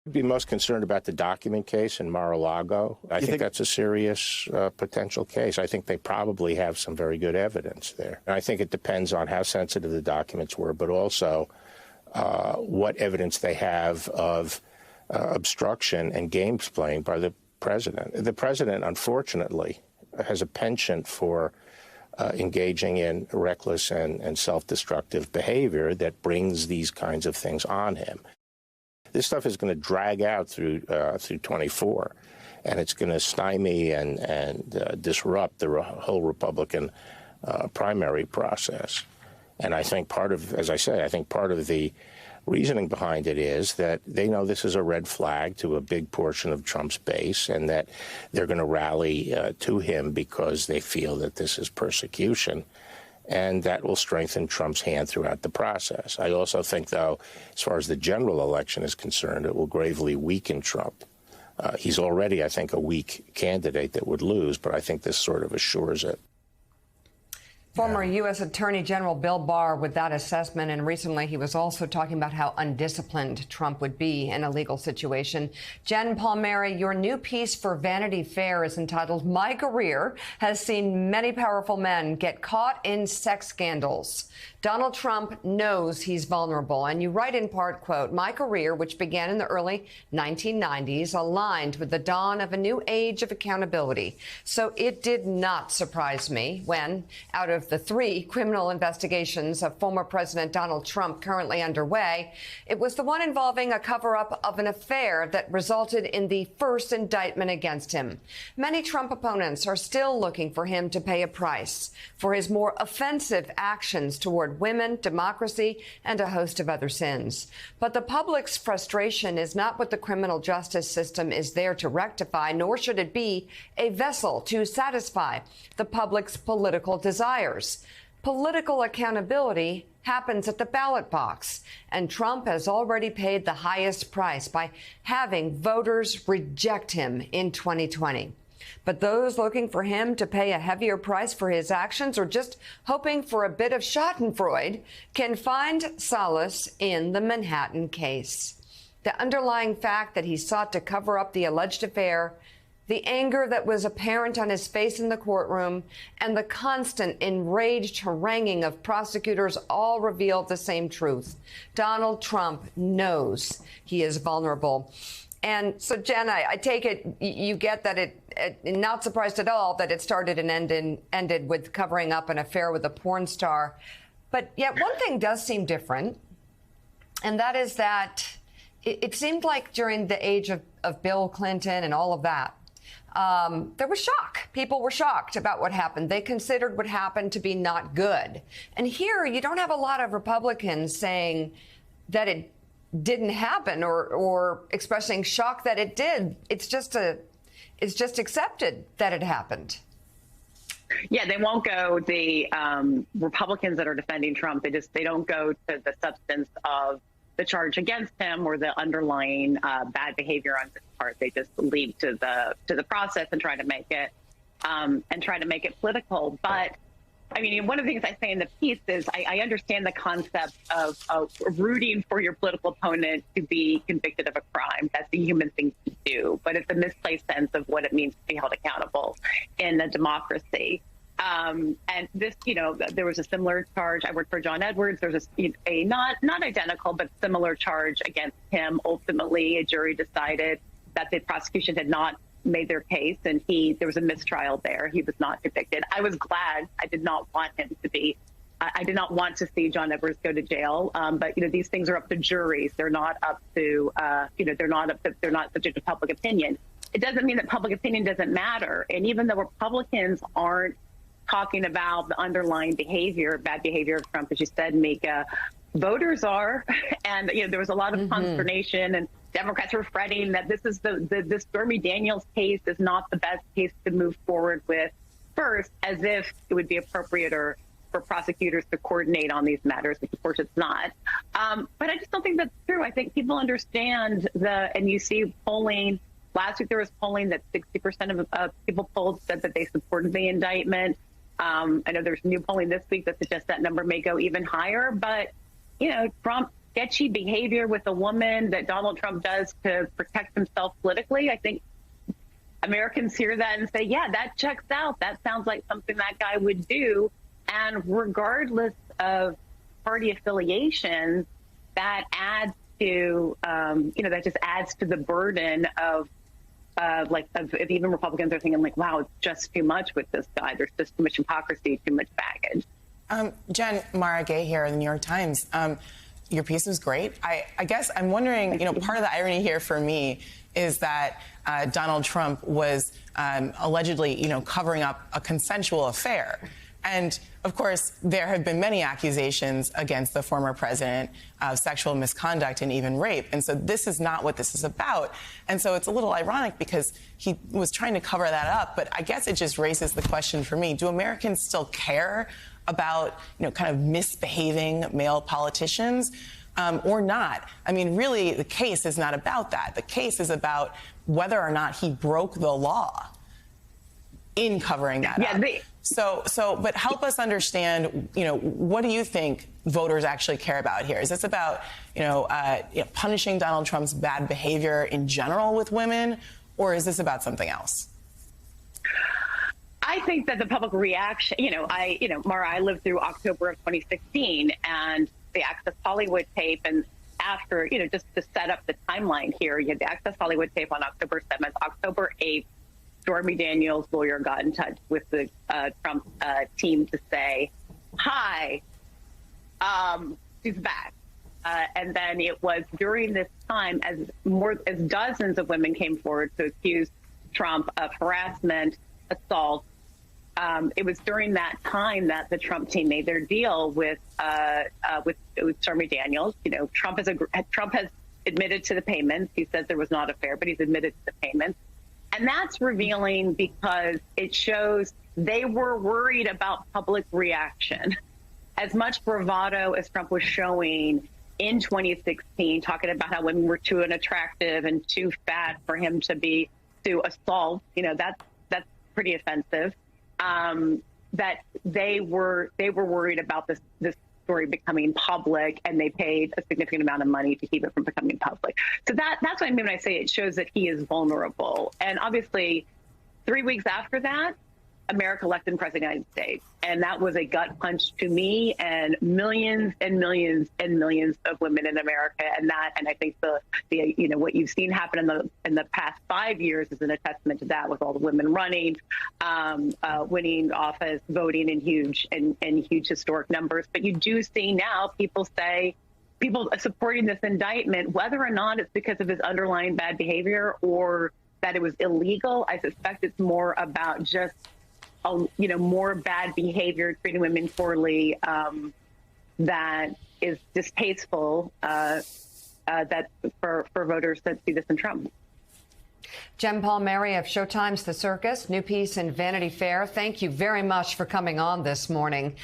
I'd be most concerned about the document case in Mar-a-Lago. I think that's a serious potential case. I think they probably have some very good evidence there. And I think it depends on how sensitive the documents were, but also what evidence they have of obstruction and games playing by the president. The president, unfortunately, has a penchant for engaging in reckless and self-destructive behavior that brings these kinds of things on him. This stuff is going to drag out through 24, and it's going to stymie and disrupt the whole Republican primary process. And I think part of, as I say, I think part of the reasoning behind it is that they know this is a red flag to a big portion of Trump's base, and that they're going to rally to him because they feel that this is persecution. And that will strengthen Trump's hand throughout the process. I also think, though, as far as the general election is concerned, it will gravely weaken Trump. He's already, I think, a weak candidate that would lose, but I think this sort of assures it. Former U.S. Attorney General Bill Barr with that assessment, and recently he was also talking about how undisciplined Trump would be in a legal situation. Jen Palmieri, your new piece for Vanity Fair is entitled "My Career Has Seen Many Powerful Men Get Caught in Sex Scandals." Donald Trump knows he's vulnerable, and you write in part, quote, "My career, which began in the early 1990s, aligned with the dawn of a new age of accountability. So it did not surprise me when, out of the 3 criminal investigations of former President Donald Trump currently underway, it was the one involving a cover-up of an affair that resulted in the first indictment against him. Many Trump opponents are still looking for him to pay a price for his more offensive actions toward women, democracy, and a host of other sins. But the public's frustration is not what the criminal justice system is there to rectify, nor should it be a vessel to satisfy the public's political desires. Political accountability happens at the ballot box, and Trump has already paid the highest price by having voters reject him in 2020. But those looking for him to pay a heavier price for his actions, or just hoping for a bit of schadenfreude, can find solace in the Manhattan case. The underlying fact that he sought to cover up the alleged affair, the anger that was apparent on his face in the courtroom, and the constant enraged haranguing of prosecutors all revealed the same truth. Donald Trump knows he is vulnerable. And so, Jen, I take it you get that not surprised at all that it started and ended with covering up an affair with a porn star. But yet one thing does seem different, and that is that it seemed like during the age of Bill Clinton and all of that, there was shock. People were shocked about what happened. They considered what happened to be not good. And here you don't have a lot of Republicans saying that it didn't happen or expressing shock that it did. It's just accepted that it happened. Yeah, they won't go. The Republicans that are defending Trump, they don't go to the substance of the charge against him or the underlying bad behavior on his part. They just lead to the process and try to make it political. But I mean, one of the things I say in the piece is I understand the concept of rooting for your political opponent to be convicted of a crime. That's a human thing to do, but it's a misplaced sense of what it means to be held accountable in a democracy. And this, there was a similar charge. I worked for John Edwards. There's a not identical, but similar charge against him. Ultimately, a jury decided that the prosecution had not made their case, and there was a mistrial there. He was not convicted. I was glad. I did not want him to be. I did not want to see John Edwards go to jail. But these things are up to juries. They're not up to they're not subject to public opinion. It doesn't mean that public opinion doesn't matter. And even though Republicans aren't talking about the underlying behavior, bad behavior of Trump, as you said, Mika, voters are. And there was a lot of consternation, and Democrats were fretting that this Stormy Daniels case is not the best case to move forward with first, as if it would be appropriate for prosecutors to coordinate on these matters, which of course it's not. But I just don't think that's true. I think people understand and you see polling. Last week there was polling that 60% of people polled said that they supported the indictment. I know there's new polling this week that suggests that number may go even higher, but Trump sketchy behavior with a woman that Donald Trump does to protect himself politically, I think Americans hear that and say, yeah, that checks out. That sounds like something that guy would do. And regardless of party affiliation, that adds to, that just adds to the burden of if even Republicans are thinking like, wow, it's just too much with this guy. There's just too much hypocrisy, too much baggage. Jen, Mara Gay here in the New York Times. Your piece was great. I guess I'm wondering, part of the irony here for me is that Donald Trump was allegedly, covering up a consensual affair. And, of course, there have been many accusations against the former president of sexual misconduct and even rape. And so this is not what this is about. And so it's a little ironic because he was trying to cover that up. But I guess it just raises the question for me, do Americans still care about, kind of misbehaving male politicians or not? I mean, really, the case is not about that. The case is about whether or not he broke the law in covering that up. But help us understand, what do you think voters actually care about here? Is this about, punishing Donald Trump's bad behavior in general with women, or is this about something else? I think that the public reaction, Mara, I lived through October of 2016 and the Access Hollywood tape. And after, just to set up the timeline here, you had the Access Hollywood tape on October 7th, October 8th. Stormy Daniels' lawyer got in touch with the Trump team to say, hi, she's back. And then it was during this time as dozens of women came forward to accuse Trump of harassment, assault. It was during that time that the Trump team made their deal with Stormy Daniels. Trump has admitted to the payments. He says there was not a affair, but he's admitted to the payments. And that's revealing because it shows they were worried about public reaction. As much bravado as Trump was showing in 2016, talking about how women were too unattractive and too fat for him to assault, that's pretty offensive. That they were worried about this story becoming public, and they paid a significant amount of money to keep it from becoming public. So that's what I mean when I say it shows that he is vulnerable. And obviously, 3 weeks after that, America elected President of the United States. And that was a gut punch to me and millions and millions and millions of women in America. And I think the what you've seen happen in the past 5 years is a testament to that, with all the women running, winning office, voting in huge historic numbers. But you do see now people supporting this indictment, whether or not it's because of his underlying bad behavior or that it was illegal. I suspect it's more about just more bad behavior, treating women poorly, that is distasteful, that for voters that see this in Trump. Jen Palmieri of Showtime's The Circus, new piece in Vanity Fair. Thank you very much for coming on this morning.